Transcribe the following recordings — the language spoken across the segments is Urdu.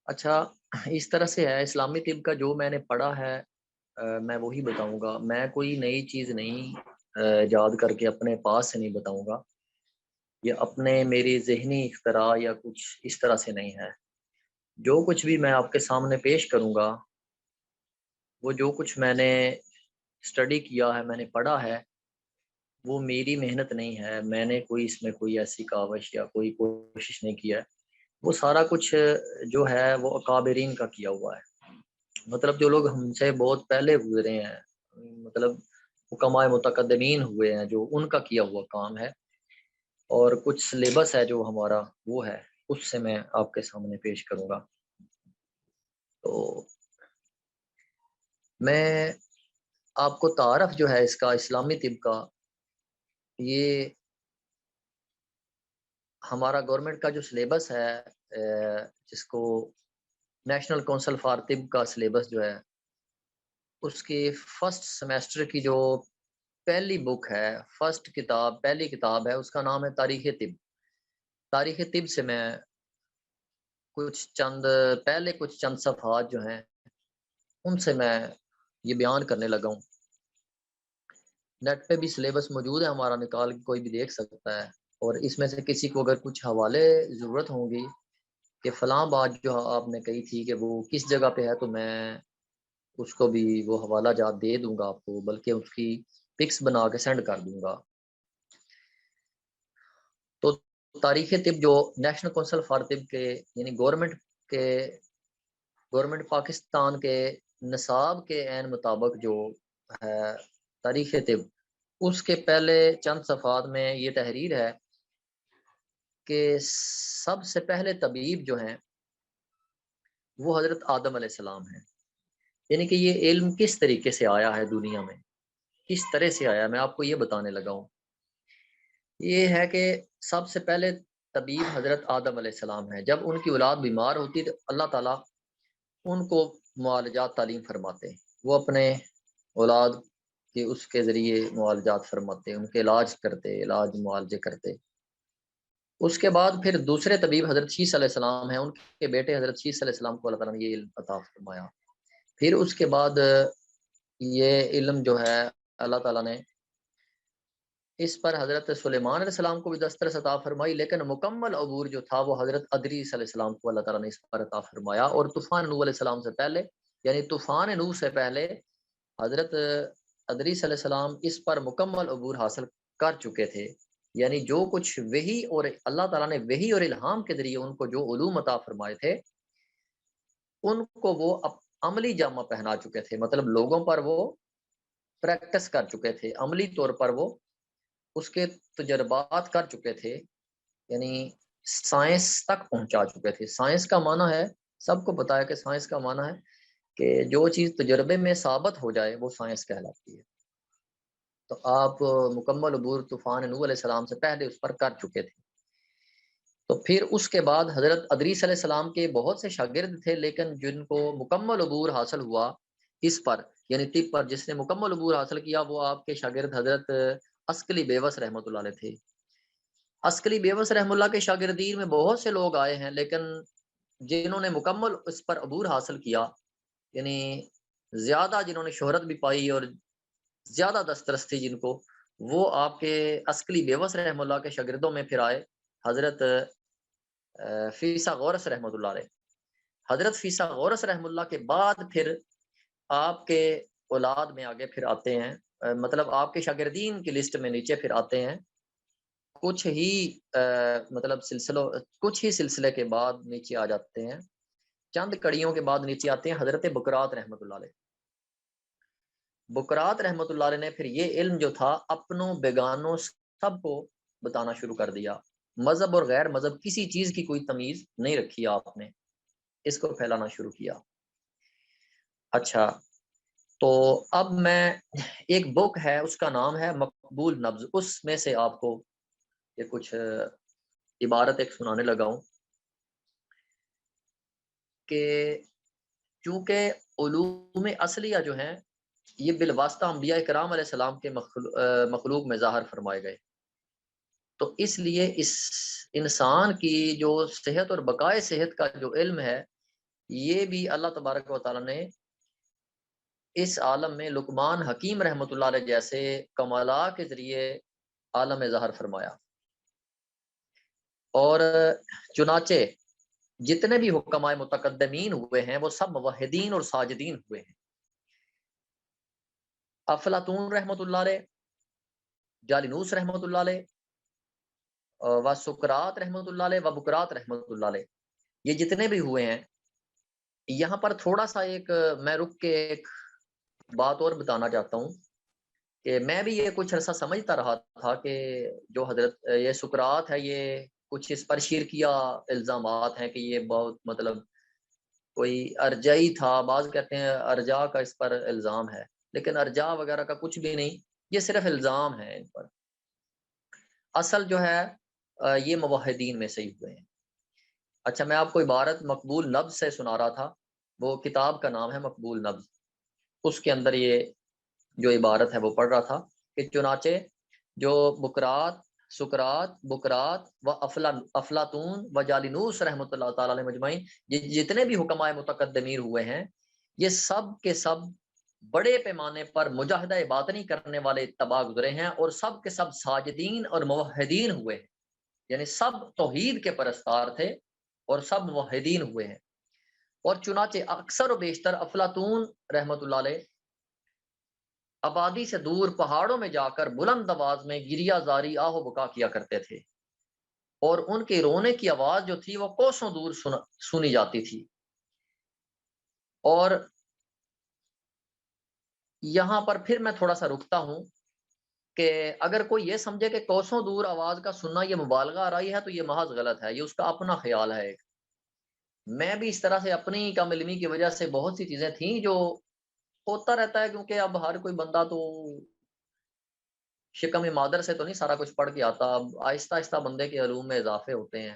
اچھا، اس طرح سے ہے اسلامی طب کا جو میں نے پڑھا ہے، میں وہی بتاؤں گا۔ میں کوئی نئی چیز نہیں ایجاد کر کے اپنے پاس سے نہیں بتاؤں گا، یہ اپنے میری ذہنی اختراع یا کچھ اس طرح سے نہیں ہے۔ جو کچھ بھی میں آپ کے سامنے پیش کروں گا، وہ جو کچھ میں نے اسٹڈی کیا ہے، میں نے پڑھا ہے، وہ میری محنت نہیں ہے۔ میں نے کوئی اس میں کوئی ایسی کاوش یا کوئی کوشش نہیں کیا ہے۔ وہ سارا کچھ جو ہے وہ اکابرین کا کیا ہوا ہے، مطلب جو لوگ ہم سے بہت پہلے گزرے ہیں، مطلب حکمائے متقدمین ہوئے ہیں، جو ان کا کیا ہوا کام ہے، اور کچھ سلیبس ہے جو ہمارا وہ ہے، اس سے میں آپ کے سامنے پیش کروں گا۔ تو میں آپ کو تعارف جو ہے اس کا اسلامی طب کا، یہ ہمارا گورنمنٹ کا جو سلیبس ہے، جس کو نیشنل کونسل فار طب کا سلیبس جو ہے، اس کی فرسٹ سمیسٹر کی جو پہلی بک ہے، پہلی کتاب ہے، اس کا نام ہے تاریخ طب۔ تاریخ طب سے میں کچھ چند صفحات جو ہیں ان سے میں یہ بیان کرنے لگا ہوں۔ نیٹ پہ بھی سلیبس موجود ہے ہمارا، نکال کے کوئی بھی دیکھ سکتا ہے، اور اس میں سے کسی کو اگر کچھ حوالے ضرورت ہوں گی کہ فلاں بات جو آپ نے کہی تھی کہ وہ کس جگہ پہ ہے، تو میں اس کو بھی وہ حوالہ جات دے دوں گا آپ کو، بلکہ اس کی پکس بنا کے سینڈ کر دوں گا۔ تو تاریخ طب جو نیشنل کونسل فار طب کے، یعنی کے گورنمنٹ پاکستان کے نصاب کے عین مطابق جو ہے تاریخ طب، اس کے پہلے چند صفحات میں یہ تحریر ہے کہ سب سے پہلے طبیب جو ہیں وہ حضرت آدم علیہ السلام ہیں۔ یعنی کہ یہ علم کس طریقے سے آیا ہے دنیا میں، کس طرح سے آیا، میں آپ کو یہ بتانے لگا ہوں۔ یہ ہے کہ سب سے پہلے طبیب حضرت آدم علیہ السلام ہیں۔ جب ان کی اولاد بیمار ہوتی تو اللہ تعالیٰ ان کو معالجات تعلیم فرماتے ہیں، وہ اپنے اولاد کے اس کے ذریعے معالجات فرماتے، ان کے علاج کرتے، علاج معالجے کرتے۔ اس کے بعد پھر دوسرے طبیب حضرت شیس علیہ السلام ہیں، ان کے بیٹے حضرت شیس علیہ السلام کو اللہ تعالیٰ نے یہ علم عطا فرمایا۔ پھر اس کے بعد یہ علم جو ہے اللہ تعالیٰ نے اس پر حضرت سلیمان علیہ السلام کو بھی دسترس عطا فرمائی، لیکن مکمل عبور جو تھا وہ حضرت ادریس علیہ السلام کو اللہ تعالیٰ نے اس پر عطا فرمایا۔ اور طوفان نوح علیہ السلام سے پہلے، یعنی طوفان نوح سے پہلے حضرت ادریس علیہ السلام اس پر مکمل عبور حاصل کر چکے تھے۔ یعنی جو کچھ وحی اور اللہ تعالیٰ نے وحی اور الہام کے ذریعے ان کو جو علوم عطا فرمائے تھے، ان کو وہ عملی جامہ پہنا چکے تھے، مطلب لوگوں پر وہ پریکٹس کر چکے تھے، عملی طور پر وہ اس کے تجربات کر چکے تھے، یعنی سائنس تک پہنچا چکے تھے۔ سائنس کا معنی ہے، سب کو پتا ہے کہ سائنس کا معنی ہے کہ جو چیز تجربے میں ثابت ہو جائے وہ سائنس کہلاتی ہے۔ تو آپ مکمل عبور طوفان نوح علیہ السلام سے پہلے اس پر کر چکے تھے۔ تو پھر اس کے بعد حضرت ادریس علیہ السلام کے بہت سے شاگرد تھے، لیکن جن کو مکمل عبور حاصل ہوا اس پر، یعنی طب پر جس نے مکمل عبور حاصل کیا، وہ آپ کے شاگرد حضرت عسکلی بیوس رحمۃ اللہ علیہ تھے۔ عسکلی بیوس رحمۃ اللہ کے شاگردین میں بہت سے لوگ آئے ہیں، لیکن جنہوں نے مکمل اس پر عبور حاصل کیا، یعنی زیادہ جنہوں نے شہرت بھی پائی اور زیادہ دسترس تھی جن کو، وہ آپ کے عسکلی بیوس رحمۃ اللہ کے شاگردوں میں پھر آئے حضرت فیسا غورس رحمۃ اللہ علیہ۔ حضرت فیسا غورس رحمۃ اللہ کے بعد پھر آپ کے اولاد میں آگے پھر آتے ہیں، مطلب آپ کے شاگردین کی لسٹ میں نیچے پھر آتے ہیں کچھ ہی مطلب کچھ ہی سلسلے کے بعد نیچے آ جاتے ہیں، چند کڑیوں کے بعد نیچے آتے ہیں حضرت بکرات رحمۃ اللہ علیہ۔ بکرات رحمۃ اللہ علیہ نے پھر یہ علم جو تھا اپنوں بیگانوں سب کو بتانا شروع کر دیا، مذہب اور غیر مذہب کسی چیز کی کوئی تمیز نہیں رکھی، آپ نے اس کو پھیلانا شروع کیا۔ اچھا، تو اب میں ایک بک ہے، اس کا نام ہے مقبول نبض، اس میں سے آپ کو یہ کچھ عبارت ایک سنانے لگا ہوں کہ چونکہ علوم اصلیہ جو ہیں یہ بالواسطہ انبیاء کرام علیہ السلام کے مخلوق میں ظاہر فرمائے گئے، تو اس لیے اس انسان کی جو صحت اور بقائے صحت کا جو علم ہے یہ بھی اللہ تبارک و تعالیٰ نے اس عالم میں لقمان حکیم رحمۃ اللہ علیہ جیسے کمالات کے ذریعے عالم ظاہر فرمایا. اور چنانچہ جتنے بھی حکماء متقدمین ہوئے ہیں وہ سب موحدین اور ساجدین ہوئے ہیں. افلاطون رحمۃ اللہ علیہ، جالینوس رحمۃ اللہ علیہ، و سقراط رحمۃ اللہ علیہ، و بکرات رحمۃ اللہ علیہ، یہ جتنے بھی ہوئے ہیں، یہاں پر تھوڑا سا ایک میں رک کے ایک بات اور بتانا چاہتا ہوں کہ میں بھی یہ کچھ عرصہ سمجھتا رہا تھا کہ جو حضرت یہ سقراط ہے، یہ کچھ اس پر شرکیہ الزامات ہیں کہ یہ بہت مطلب کوئی ارجعی تھا. بعض کہتے ہیں ارجا کا اس پر الزام ہے، لیکن ارجا وغیرہ کا کچھ بھی نہیں، یہ صرف الزام ہے ان پر. اصل جو ہے یہ موحدین میں سے ہی ہوئے ہیں. اچھا، میں آپ کو عبارت مقبول نبض سے سنا رہا تھا، وہ کتاب کا نام ہے مقبول نبض. اس کے اندر یہ جو عبارت ہے وہ پڑھ رہا تھا کہ چنانچہ جو سقراط بکرات و افلاطون و جالینوس رحمۃ اللہ تعالی علیہ مجمعین، جتنے بھی حکماء متقدمین ہوئے ہیں، یہ سب کے سب بڑے پیمانے پر مجاہدہ باطنی کرنے والے اتباع گزرے ہیں، اور سب کے سب ساجدین اور موحدین ہوئے ہیں. یعنی سب توحید کے پرستار تھے اور سب موحدین ہوئے ہیں. اور چنانچہ اکثر و بیشتر افلاطون رحمۃ اللہ علیہ آبادی سے دور پہاڑوں میں جا کر بلند آواز میں گریہ زاری آہ و بکا کیا کرتے تھے، اور ان کے رونے کی آواز جو تھی وہ کوسوں دور سنی جاتی تھی. اور یہاں پر پھر میں تھوڑا سا رکتا ہوں کہ اگر کوئی یہ سمجھے کہ کوسوں دور آواز کا سننا یہ مبالغہ آرائی ہے تو یہ محض غلط ہے، یہ اس کا اپنا خیال ہے. ایک میں بھی اس طرح سے اپنی کم علمی کی وجہ سے بہت سی چیزیں تھیں جو ہوتا رہتا ہے، کیونکہ اب ہر کوئی بندہ تو شکم مادر سے تو نہیں سارا کچھ پڑھ کے آتا. اب آہستہ آہستہ بندے کے علوم میں اضافے ہوتے ہیں،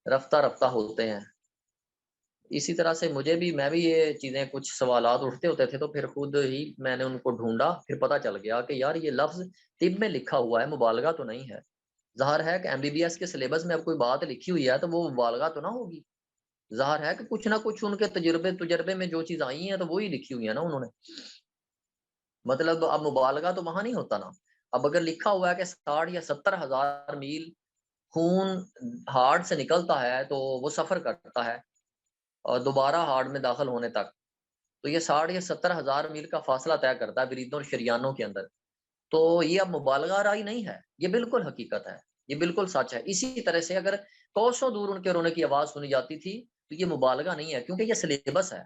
رفتہ رفتہ ہوتے ہیں. اسی طرح سے میں بھی یہ چیزیں کچھ سوالات اٹھتے ہوتے تھے تو پھر خود ہی میں نے ان کو ڈھونڈا، پھر پتہ چل گیا کہ یار یہ لفظ طب میں لکھا ہوا ہے، مبالغہ تو نہیں ہے. ظاہر ہے کہ MBBS کے سلیبس میں اب کوئی بات لکھی ہوئی ہے تو وہ مبالغہ تو نہ ہوگی. ظاہر ہے کہ کچھ نہ کچھ ان کے تجربے میں جو چیز آئی ہیں تو وہی لکھی ہوئی ہے نا انہوں نے. مطلب اب مبالغہ تو وہاں نہیں ہوتا نا. اب اگر لکھا ہوا ہے کہ 60 یا 70 ہزار میل خون ہارٹ سے نکلتا ہے تو وہ سفر کرتا ہے اور دوبارہ ہارٹ میں داخل ہونے تک، تو یہ 60 یا 70 ہزار میل کا فاصلہ طے کرتا ہے بریدوں اور شریانوں کے اندر. تو یہ اب مبالغہ آرائی نہیں ہے، یہ بالکل حقیقت ہے، یہ بالکل سچ ہے. اسی طرح سے اگر کوسوں دور ان کے رونے کی آواز سنی جاتی تھی تو یہ مبالغہ نہیں ہے، کیونکہ یہ سلیبس ہے.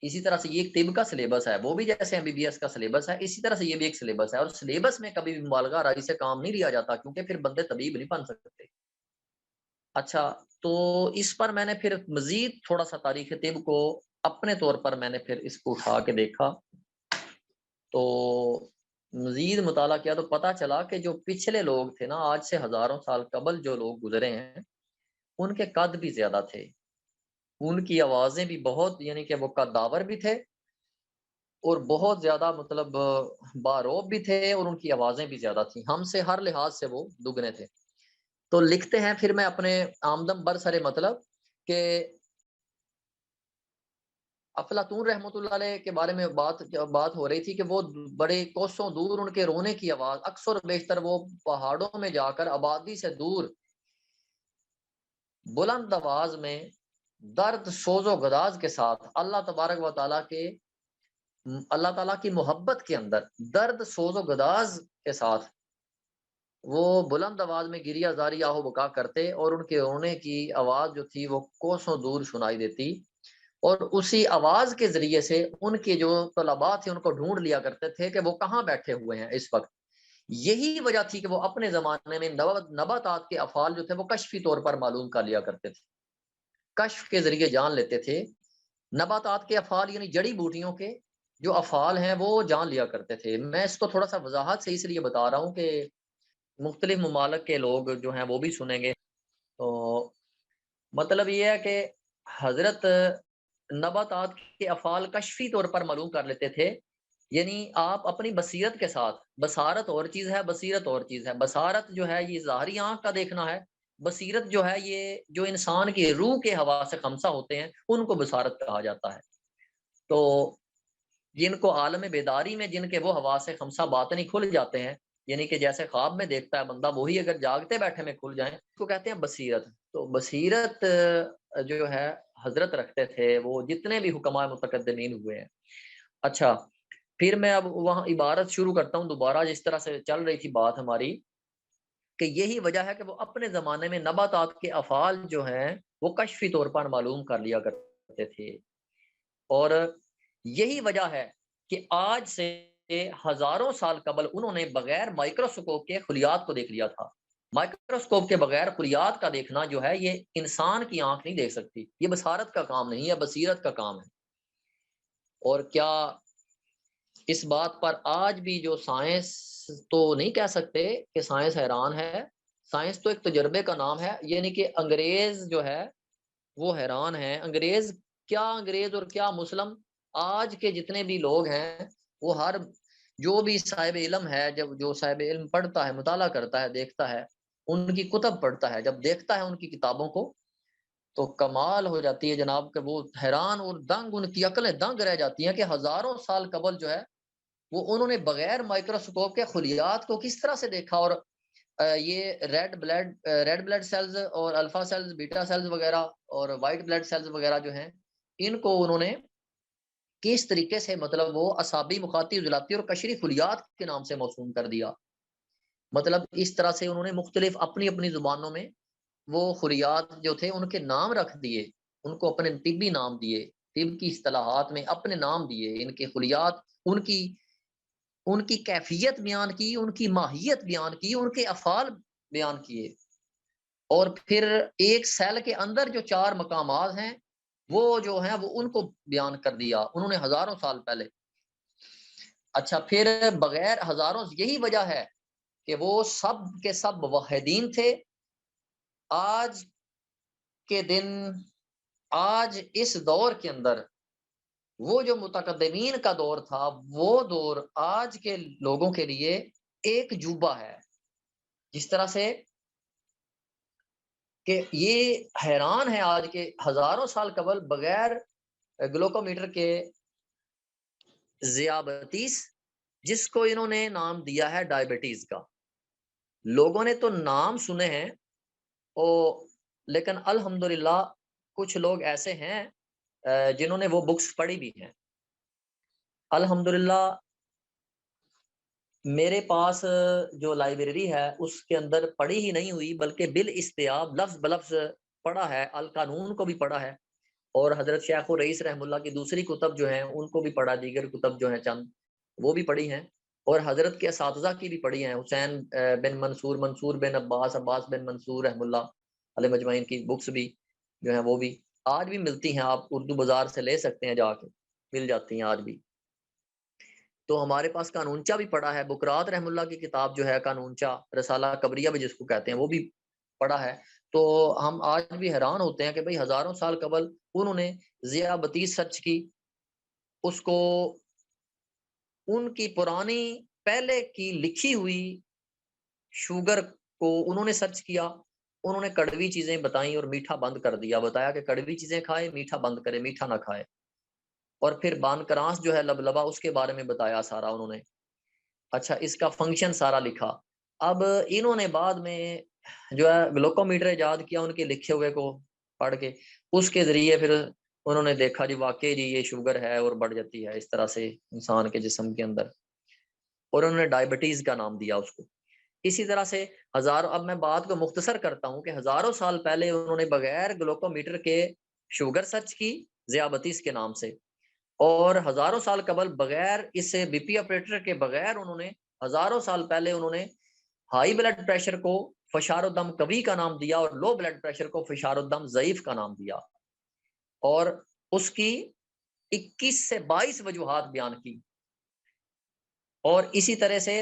اسی طرح سے یہ ایک طب کا سلیبس ہے، وہ بھی جیسے MBBS کا سلیبس ہے، اسی طرح سے یہ بھی ایک سلیبس ہے. اور سلیبس میں کبھی بھی مبالغہ آرائی سے کام نہیں لیا جاتا، کیونکہ پھر بندے طبیب نہیں بن سکتے. اچھا، تو اس پر میں نے پھر مزید تھوڑا سا تاریخ طب کو اپنے طور پر میں نے پھر اس کو اٹھا کے دیکھا، تو مزید مطالعہ کیا تو پتہ چلا کہ جو پچھلے لوگ تھے نا، آج سے ہزاروں سال قبل جو لوگ گزرے ہیں، ان کے قد بھی زیادہ تھے، ان کی آوازیں بھی بہت، یعنی کہ وہ قداور بھی تھے اور بہت زیادہ مطلب باروب بھی تھے، اور ان کی آوازیں بھی زیادہ تھیں، ہم سے ہر لحاظ سے وہ دگنے تھے. تو لکھتے ہیں پھر میں اپنے آمدم برسر مطلب کہ افلاطون رحمۃ اللہ علیہ کے بارے میں بات ہو رہی تھی کہ وہ بڑے کوسوں دور ان کے رونے کی آواز، اکثر بیشتر وہ پہاڑوں میں جا کر آبادی سے دور بلند آواز میں درد سوز و گداز کے ساتھ اللہ تبارک و اللہ تعالیٰ کی محبت کے اندر درد سوز و گداز کے ساتھ وہ بلند آواز میں گریہ زاری آہو بکا کرتے، اور ان کے رونے کی آواز جو تھی وہ کوسوں دور سنائی دیتی. اور اسی آواز کے ذریعے سے ان کے جو طلباء تھے ان کو ڈھونڈ لیا کرتے تھے کہ وہ کہاں بیٹھے ہوئے ہیں اس وقت. یہی وجہ تھی کہ وہ اپنے زمانے میں نباتات کے افعال جو تھے وہ کشفی طور پر معلوم کر لیا کرتے تھے، کشف کے ذریعے جان لیتے تھے. نباتات کے افعال یعنی جڑی بوٹیوں کے جو افعال ہیں وہ جان لیا کرتے تھے. میں اس کو تھوڑا سا وضاحت سے اس لیے بتا رہا ہوں کہ مختلف ممالک کے لوگ جو ہیں وہ بھی سنیں گے. تو مطلب یہ ہے کہ حضرت نباتات کے افعال کشفی طور پر معلوم کر لیتے تھے. یعنی آپ اپنی بصیرت کے ساتھ، بصارت اور چیز ہے، بصیرت اور چیز ہے. بصارت جو ہے یہ ظاہری آنکھ کا دیکھنا ہے، بصیرت جو ہے یہ جو انسان کی روح کے حواس خمسہ ہوتے ہیں ان کو بصارت کہا جاتا ہے. تو جن کو عالم بیداری میں جن کے وہ حواس خمسہ باطنی کھل جاتے ہیں، یعنی کہ جیسے خواب میں دیکھتا ہے بندہ وہی اگر جاگتے بیٹھے میں کھل جائیں، اس کو کہتے ہیں بصیرت. تو بصیرت جو ہے حضرت رکھتے تھے وہ جتنے بھی حکماء متقدمین ہوئے ہیں. اچھا، پھر میں اب وہاں عبارت شروع کرتا ہوں دوبارہ جس طرح سے چل رہی تھی بات ہماری، کہ یہی وجہ ہے کہ وہ اپنے زمانے میں نباتات کے افعال جو ہیں وہ کشفی طور پر معلوم کر لیا کرتے تھے. اور یہی وجہ ہے کہ آج سے ہزاروں سال قبل انہوں نے بغیر مائکروسکوپ کے خلیات کو دیکھ لیا تھا. مائکروسکوپ کے بغیر خلیات کا دیکھنا جو ہے یہ انسان کی آنکھ نہیں دیکھ سکتی، یہ بصارت کا کام نہیں ہے، بصیرت کا کام ہے. اور کیا اس بات پر آج بھی جو سائنس تو نہیں کہہ سکتے کہ سائنس حیران ہے، سائنس تو ایک تجربے کا نام ہے، یعنی کہ انگریز جو ہے وہ حیران ہے. انگریز اور کیا مسلم، آج کے جتنے بھی لوگ ہیں وہ ہر جو بھی صاحب علم ہے، جب جو صاحب علم پڑھتا ہے، مطالعہ کرتا ہے، دیکھتا ہے، ان کی کتب پڑھتا ہے، جب دیکھتا ہے ان کی کتابوں کو تو کمال ہو جاتی ہے جناب کہ وہ حیران اور دنگ، ان کی عقلیں دنگ رہ جاتی ہیں کہ ہزاروں سال قبل جو ہے وہ انہوں نے بغیر مائکروسکوپ کے خلیات کو کس طرح سے دیکھا. اور یہ ریڈ بلڈ سیلز اور الفا سیلز، بیٹا سیلز وغیرہ اور وائٹ بلڈ سیلز وغیرہ جو ہیں، ان کو انہوں نے کس طریقے سے مطلب وہ اعصابی، مخاطی، عضلاتی اور قشری خلیات کے نام سے موسوم کر دیا. مطلب اس طرح سے انہوں نے مختلف اپنی اپنی زبانوں میں وہ خلیات جو تھے ان کے نام رکھ دیے، ان کو اپنے طبی نام دیے، طب کی اصطلاحات میں اپنے نام دیے. ان کے خلیات، ان کی کیفیت بیان کی، ان کی ماہیت بیان کی، ان کے افعال بیان کیے. اور پھر ایک سیل کے اندر جو 4 مقامات ہیں وہ جو ہیں وہ ان کو بیان کر دیا انہوں نے ہزاروں سال پہلے. اچھا، پھر بغیر ہزاروں، یہی وجہ ہے کہ وہ سب کے سب موحدین تھے. آج کے دن، آج اس دور کے اندر وہ جو متقدمین کا دور تھا، وہ دور آج کے لوگوں کے لیے ایک جوبہ ہے. جس طرح سے کہ یہ حیران ہے آج کے ہزاروں سال قبل بغیر گلوکومیٹر کے ذیابطیس، جس کو انہوں نے نام دیا ہے ڈائبٹیز کا. لوگوں نے تو نام سنے ہیں لیکن الحمدللہ کچھ لوگ ایسے ہیں جنہوں نے وہ بکس پڑھی بھی ہیں. الحمدللہ میرے پاس جو لائبریری ہے اس کے اندر پڑھی ہی نہیں ہوئی بلکہ بالاستیاب لفظ بلفظ پڑھا ہے. القانون کو بھی پڑھا ہے اور حضرت شیخ الرئیس رحم اللہ کی دوسری کتب جو ہیں ان کو بھی پڑھا، دیگر کتب جو ہیں چند وہ بھی پڑھی ہیں، اور حضرت کے اساتذہ کی بھی پڑھی ہیں، حسین بن منصور، منصور بن عباس، عباس بن منصور رحم اللہ علیہ مجمعین کی بکس بھی جو ہیں وہ بھی آج بھی ملتی ہیں. آپ اردو بازار سے لے سکتے ہیں، جا کے مل جاتی ہیں آج بھی. تو ہمارے پاس قانونچہ بھی پڑھا ہے، بکرات رحم اللہ کی کتاب جو ہے قانونچہ، رسالہ قبریہ بھی جس کو کہتے ہیں، وہ بھی پڑھا ہے. تو ہم آج بھی حیران ہوتے ہیں کہ بھئی ہزاروں سال قبل انہوں نے ذیابطیس سرچ کی، اس کو ان کی پرانی پہلے کی لکھی ہوئی شوگر کو انہوں نے سرچ کیا، انہوں نے کڑوی چیزیں بتائیں اور میٹھا بند کر دیا، بتایا کہ کڑوی چیزیں کھائے، میٹھا بند کرے، میٹھا نہ کھائے. اور پھر بانکراس جو ہے لبلبا، اس کے بارے میں بتایا سارا انہوں نے. اچھا، اس کا فنکشن سارا لکھا. اب انہوں نے بعد میں جو ہے گلوکومیٹر ایجاد کیا، ان کے لکھے ہوئے کو پڑھ کے اس کے ذریعے پھر انہوں نے دیکھا جی واقعی جی یہ شوگر ہے اور بڑھ جاتی ہے اس طرح سے انسان کے جسم کے اندر، اور انہوں نے ڈائبٹیز کا نام دیا اس کو. اسی طرح سے اب میں بات کو مختصر کرتا ہوں کہ ہزاروں سال پہلے انہوں نے بغیر گلوکومیٹر کے شوگر سرچ کی ذیابطیس کے نام سے، اور ہزاروں سال قبل بغیر اس بی پی آپریٹر کے بغیر انہوں نے ہزاروں سال پہلے انہوں نے ہائی بلڈ پریشر کو فشار الدم قوی کا نام دیا اور لو بلڈ پریشر کو فشار الدم ضعیف کا نام دیا، اور اس کی 21 سے 22 وجوہات بیان کی. اور اسی طرح سے